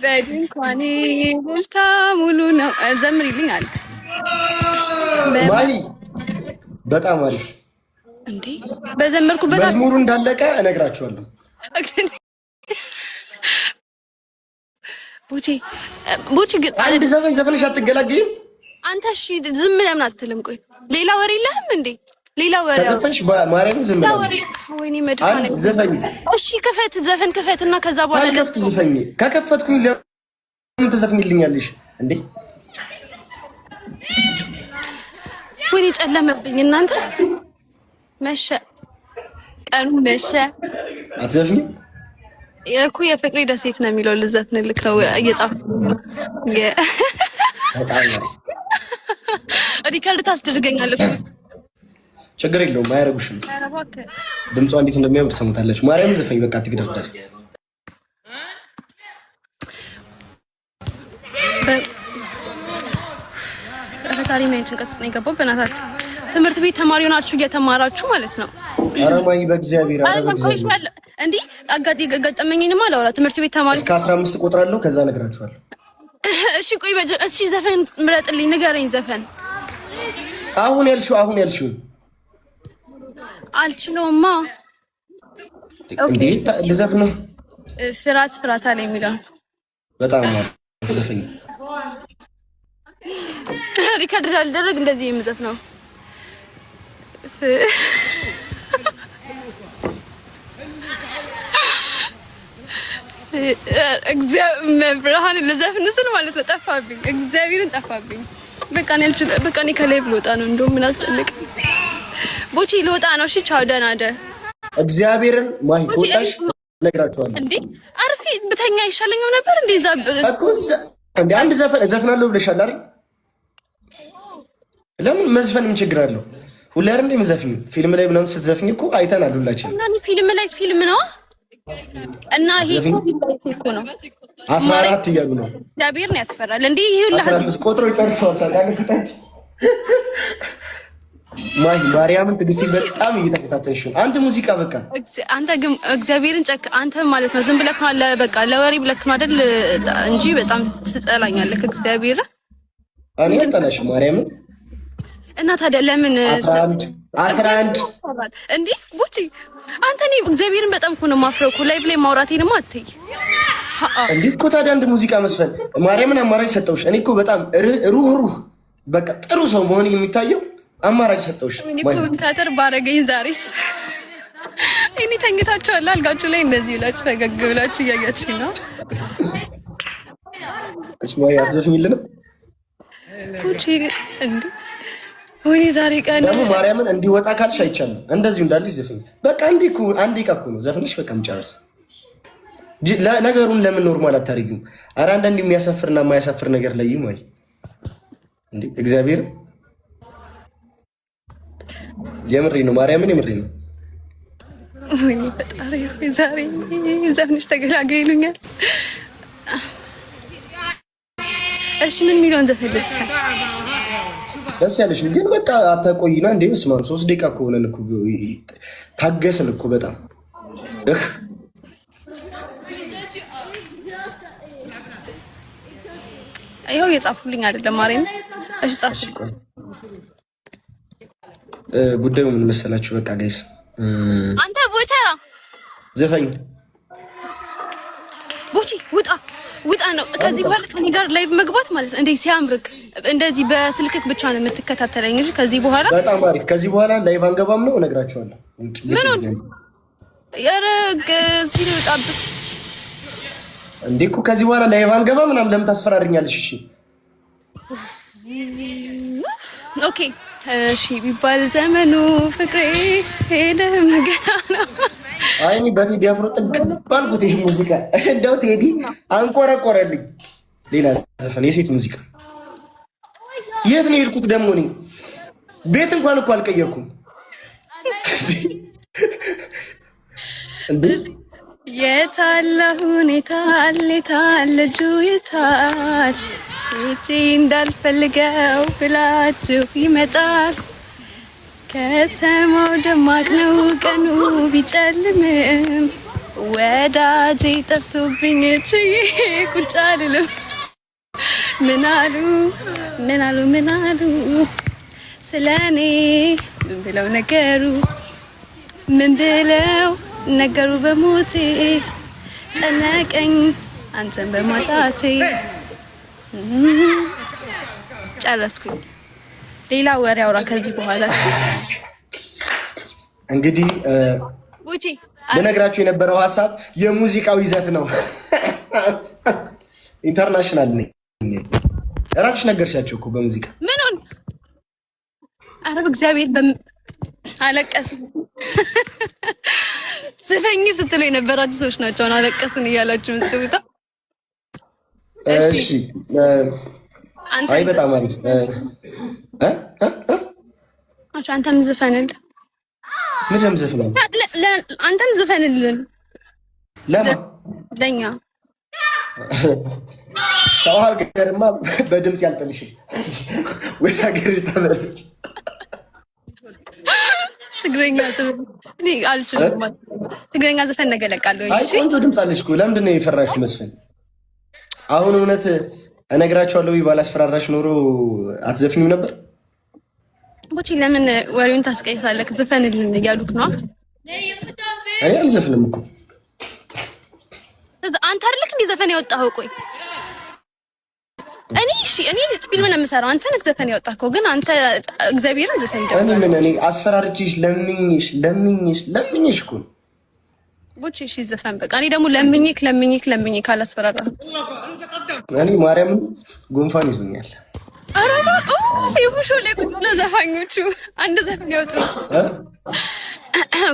በድንኳኔ ልልታ ሙሉ ነው ዘምሪልኝ አልክ ማይ በጣም አሪፍ እንዴ በዘመርኩበት መዝሙሩ እንዳለቀ እነግራችኋለሁ። ቡቺ ግን አንድ ዘፈንሽ አትገላግይም አንተ? እሺ ዝም ለምን አትልም? ቆይ ሌላ ወሬ የለህም እንዴ? ሌላ ወሬ ዘፈንሽ ማርያም ዝም ለምን? ወይኔ መድኃኔ ዘፈኝ። እሺ ክፈት፣ ዘፈን ክፈትና ከዛ በኋላ ከፍት ዘፈኝ። ከከፈትኩኝ ለምን ትዘፍኝልኛለሽ እንዴ? ወይኔ ጨለመብኝ እናንተ። መሸ፣ ቀኑ መሸ። አትዘፍኝ እኮ የፍቅሬ ደሴት ነው የሚለው ልዘፍንልክ ነው እየጻፍኩ ሪከርድ ታስደርገኛለች። ችግር የለውም አያረጉሽም። ድምጿ እንዴት እንደሚያምር ሰሙታለች። ማርያም ዘፈኝ በቃ ትግደርዳር። ዛሬ ምን ጭንቀት ውስጥ ነው የገባው? በእናታችሁ ትምህርት ቤት ተማሪ ሆናችሁ እየተማራችሁ ማለት ነው። ኧረ ማይ በእግዚአብሔር ኧረ በእግዚአብሔር እንዴ ገጠመኝንማ አላወራ። ትምህርት ቤት ተማሪ እስከ 15 ቆጥራለሁ፣ ከዛ እነግራችኋለሁ። እሺ ቆይ እሺ ዘፈን ምረጥልኝ፣ ንገረኝ ዘፈን። አሁን ያልሽው አልችለውማ። እንዴ ልዘፍን ነው። ፍራታ ላይ የሚለው በጣም ዘፈኝ ሪከርድ ላልደረግ እንደዚህ የምዘፍነው ብርሃን ልዘፍን ስል ማለት ነው ጠፋብኝ። እግዚአብሔርን ጠፋብኝ። በቃ እኔ ከላይ ልወጣ ነው። እንደውም ምን አስጨነቀኝ። ቡቺ ልወጣ ነው። እሺ ቻው፣ ደህና ደር። እግዚአብሔርን ማይ ወጣሽ እነግራችኋለሁ። እንዴ አርፊ ብተኛ ይሻለኛል ነበር። እንደዛ እኮ እንዴ አንድ ዘፈናለሁ ብለሻል አይደል? ለምን መዝፈን ምን ችግር አለው? ሁሌ አይደል እንደምዘፍኝ ፊልም ላይ ምናምን ስትዘፍኝ እኮ አይተናል ሁላችን። እና ፊልም ነው እና ይሄ እኮ ነው 14 እያሉ ነው። እግዚአብሔር ነው ያስፈራል። እንዴ ይሄ ሁላ 15 ቆጥሮ ይጨርሰዋል። ታውቃለህ? ማርያምን ትግስቲ በጣም እየተከታተልሽ ነው። አንድ ሙዚቃ በቃ አንተ ግን እግዚአብሔርን አንተ ማለት ነው ዝም ብለህ ነው በቃ ለወሬ ብለህ ነው አይደል እንጂ በጣም ትጠላኛለህ። እግዚአብሔር እኔ አልጠላሽ ማርያምን። እና ታዲያ ለምን 11 እንዴ ቡቺ አንተ እኔ እግዚአብሔርን በጣም እኮ ነው የማፍረው እኮ ላይቭ ላይ ማውራቴንማ አትይ እንዴ እኮ ታዲያ አንድ ሙዚቃ መስፈን ማርያምን አማራጭ ሰጠውሽ። እኔ እኮ በጣም ሩህሩህ በቃ ጥሩ ሰው መሆን የሚታየው አማራጭ ሰጠውሽ። እኔ ኮሜንታተር ባረገኝ ዛሬስ እኔ ተንግታችኋል አልጋችሁ ላይ እንደዚህ ብላችሁ ፈገግ ብላችሁ እያያችሁኝ ነው። እሺ ወይ አትዘፍኝልን ቡቺ እንዴ ወይ ዛሬ ቀን ደግሞ ማርያምን እንዲወጣ ካልሽ አይቻልም። እንደዚሁ እንዳልሽ ዘፈኝ በቃ አንዴ እኮ ነው ዘፈንሽ በቃ ምጫርስ ነገሩን ለምን ኖርማል አታርጊው? ኧረ አንዳንዴ የሚያሳፍርና የማያሳፍር ነገር ላይ ይማይ እንዴ እግዚአብሔር የምሬ ነው ማርያምን የምሬ ነው። ወይ ፈጣሪ ዛሬ ዘፈንሽ ተገላገይ ይሉኛል። እሺ ምን ሚሊዮን ዘፈን ደስ ያለሽ ግን በቃ አታቆይና እንዴ በስመ አብ 3 ደቂቃ እኮ ሆነን እኮ ታገስን እኮ በጣም ይኸው የጻፉልኝ አይደለም ማርያም። እሺ ጻፉ። ጉዳዩ ምን መሰላችሁ? በቃ ጋይስ አንተ ቦቸራ ዘፈኝ ቡቺ ውጣ ነው። ከዚህ በኋላ ከኔ ጋር ላይቭ መግባት ማለት እንዴ ሲያምርክ እንደዚህ በስልክክ ብቻ ነው የምትከታተለኝ። እሺ ከዚህ በኋላ በጣም አሪፍ። ከዚህ በኋላ ላይቭ አንገባም ነው እነግራችኋለሁ። ምን ያረግ ሲልጣብቅ እንዴ እኮ ከዚህ በኋላ ላይቭ አንገባ ምናምን ለምን ታስፈራሪኛለሽ? እሺ ኦኬ እሺ ቢባል ዘመኑ ፍቅሬ ሄደ መገና ነው። አይኒ በቴዲ አፍሮ ጥግ ባልኩት ይሄ ሙዚቃ እንደው ቴዲ አንቆረቆረልኝ። ሌላ ዘፈን የሴት ሙዚቃ የት ነው የሄድኩት ደግሞ? እኔ ቤት እንኳን እኮ አልቀየርኩም። የታለ ሁኔታል የታለ ልጁ የታል እቺ እንዳልፈልገው ብላችሁ ይመጣል። ከተማው ደማቅ ነው ቀኑ ቢጨልምም ወዳጄ ጠፍቶብኝ ችዬ ቁጭ አልልም። ምናሉ ምናሉ ምናሉ ስለኔ ምን ብለው ነገሩ ምን ብለው ነገሩ በሞቴ ጨነቀኝ አንተን በማጣቴ። ጨረስኩኝ። ሌላ ወሬ አውራ ከዚህ በኋላ እንግዲህ ቡቺ ልነግራችሁ የነበረው ሀሳብ የሙዚቃው ይዘት ነው። ኢንተርናሽናል ነኝ እራስሽ ነገርሻቸው እኮ በሙዚቃ ምኑን? ኧረ በእግዚአብሔር አለቀስን። ዝፈኝ ስትሉ የነበራችሁ ሰዎች ናቸው አሁን አለቀስን እያላችሁ ምጽውታ። እሺ አይ በጣም አሪፍ አንተም ዝፈንል። ምንም ዝፈን አንተም ዝፈንልን። ለማ ለኛ ሰው ሀገርማ በድምጽ ያልጠልሽም ወይ ሀገር ተመለሽ። ትግረኛ ዘፈን እኔ አልችልም። ትግረኛ ዘፈን ነገ እለቃለሁ። አይ ቆንጆ ድምጽ አለሽ እኮ። ለምንድን ነው የፈራሽው መስፈን? አሁን እውነት እነግራቸዋለሁ ባላስፈራራሽ ኖሮ አትዘፍኝም ነበር። ቡቺ ለምን ወሬውን ታስቀይሳለህ? ዝፈንልን እያሉክ ነው። እኔ አልዘፍንም እኮ። አንተ አይደለክ እንደ ዘፈን ያወጣኸው? ቆይ እኔ ፊልም ነው የምሰራው። አንተ ነህ ዘፈን ያወጣኸው። ግን አንተ እግዚአብሔርን ዘፈን ደግሞ እኔ አስፈራርቼሽ ለምኝሽ እኮ ቡቺ። እሺ ዘፈን በቃ። እኔ ደግሞ ለምኝክ አላስፈራራህ። እኔ ማርያምን ጉንፋን ይዞኛል። አራራ ይሁሹ ለቁጥ ለዘፋኞቹ አንድ ዘፈን ያወጡ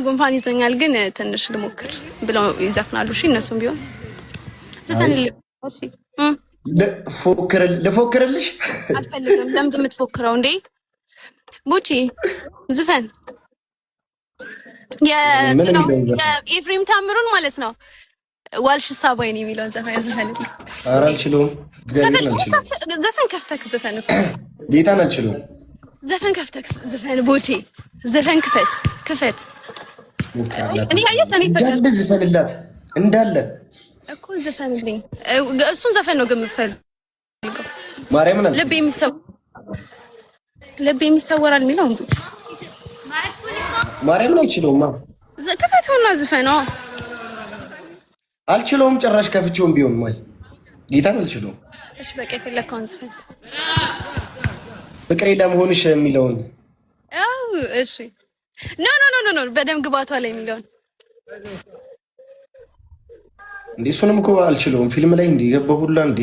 ጉንፋን ይዞኛል ግን ትንሽ ልሞክር ብለው ይዘፍናሉ። እሺ እነሱም ቢሆን ዘፈንልኝ። እሺ ልፎክርልሽ? አልፈልግም። ለምን የምትፎክረው እንዴ? ቡቺ ዝፈን የኤፍሬም ታምሩን ማለት ነው። ዋልሽ ሳባይን የሚለውን ዘፈን ዝፈንልኝ። ኧረ አልችለውም። ዘፈን ከፍተክ ዝፈን እኮ ጌታን አልችለውም። ዘፈን ከፍተክ ዝፈን ቡቺ። ዘፈን ክፈት። እኔ ያየት እኔ እንዳለ ዝፈንላት እንዳለ እኮ ዘፈንልኝ። እሱን ዘፈን ነው ግን የምፈልገው። ማርያምን ልብ የሚሰወራል የሚለው እንዴ? ማርያምን አይችለውማ። ክፈተውና ዝፈነው። አልችለውም ጭራሽ። ከፍቼውም ቢሆን ማይ ጌታን አልችለውም። እሺ በቃ የፈለከውን ዝፈን። ፍቅሬ ለመሆንሽ የሚለውን እሺ ኖ በደም ግባቷ ላይ የሚለውን እንዴ? እሱንም እኮ አልችለውም። ፊልም ላይ እንዴ ገባሁ ሁላ እንዴ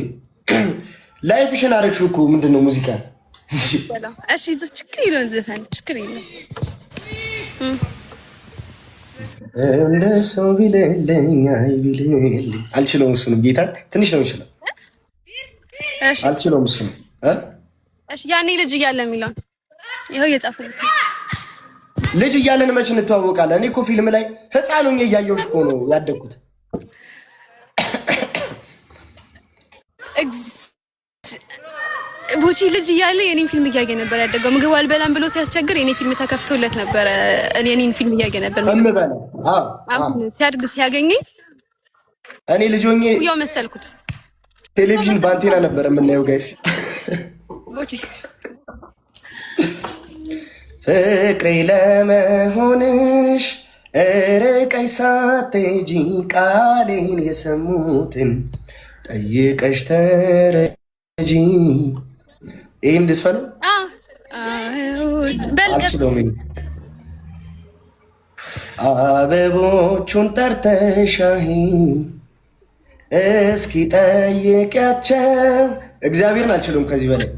ላይፍሽን አረግሽው እኮ ምንድን ነው ሙዚቃ? እሺ ችግር የለውም ዘፈን ችግር የለውም። እንደ ሰው ቢለለኝ አይ ቢለለኝ አልችለውም። እሱንም ጌታን ትንሽ ነው የሚችለው። እሺ አልችለውም እሱንም። እሺ ያኔ ልጅ እያለ የሚለውን ይኸው እየጻፈልኩ ልጅ እያለን መች እንተዋወቃለን? እኔ እኮ ፊልም ላይ ህፃን ሆኜ እያየሁሽ እኮ ነው ያደግኩት። ቡቺ ልጅ እያለ የኔን ፊልም እያየ ነበር ያደገው። ምግብ አልበላም ብሎ ሲያስቸግር የኔ ፊልም ተከፍቶለት ነበር። የኔን ፊልም እያየ ነበር እምበላ። አሁን ሲያድግ ሲያገኘኝ እኔ ልጅ ሆኜ ያው መሰልኩት። ቴሌቪዥን በአንቴና ነበር የምናየው ጋይስ። ቡቺ ፍቅሬ ለመሆንሽ ርቀሽ ሳትሄጂ ቃሌን የሰሙትን ጠይቀሽ ተረጂ። ይህ እንድስፈነው አልችለውም። አበቦቹን ጠርተሻሂ እስኪ ጠይቂያቸው። እግዚአብሔርን አልችለውም ከዚህ በላይ